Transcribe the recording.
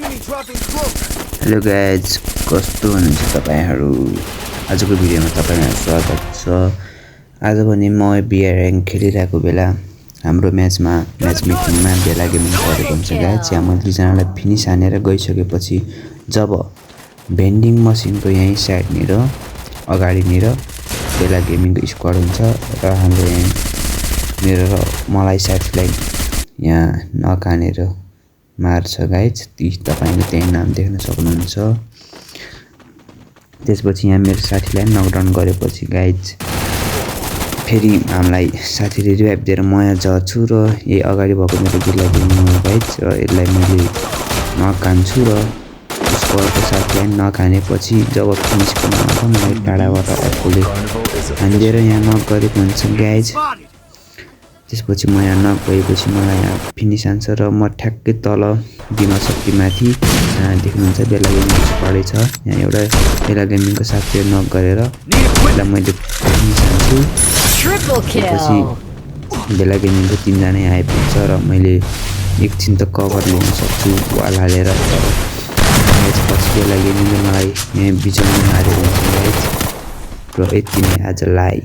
Hello guys, कस्तो हुनुहुन्छ तपाईहरु? आजको भिडियोमा तपाईहरुलाई स्वागत छ। आज भने म बिआर र्याङ्क खेलिरहेको बेला हाम्रो म्याच मेकिङमा बेला गेमिङ परेको हुन्छ गाइज। यहाँ मैले दुईजनालाई फिनिश हानेर गइसकेपछि जब भेन्डिङ मसिनको यही साइडनिर अगाडिनिर बेला गेमिङको स्क्वाड हुन्छ र हाम्रो यहाँ मेरो र मलाई साथीलाई यहाँ नक हानेर मार्छ गाइज। तपाईले त्यही नाम देख्न सक्नुहुन्छ। त्यसपछि यहाँ मेरो साथीलाई नकडाउन गरेपछि गाइज फेरि हामीलाई साथीले रिभाइभ दिएर म यहाँ झर्छु र यही अगाडि भएको मेरो बिला गेमिङ हो गाइज। र यसलाई मैले नक हान्छु र उसको अर्को साथीलाई नक हानेपछि जब फिनिस गर्न आउँछ मलाई टाढाबाट अर्कोले हानिदिएर यहाँ नक गरेको हुन्छ गाइज। त्यसपछि म यहाँ नक भएपछि मलाई यहाँ फिनिस हान्छ र म ठ्याक्कै तल बिमा शक्ति माथि देख्नुहुन्छ बेला गेमिङको स्क्वाडै छ। यहाँ एउटा बेला गेमिङको साथीले नक गरेर यसलाई मैले फिनिस हान्छु। त्यसपछि बेला गेमिङको 3 जना आइपुग्छ र मैले एकछिन त कभर लिन सक्छु वाल हालेर। त्यसपछि बेला गेमिङले मलाई यहाँ बिचमा मारेको हुन्छ गाइज। र यति नै आजलाई।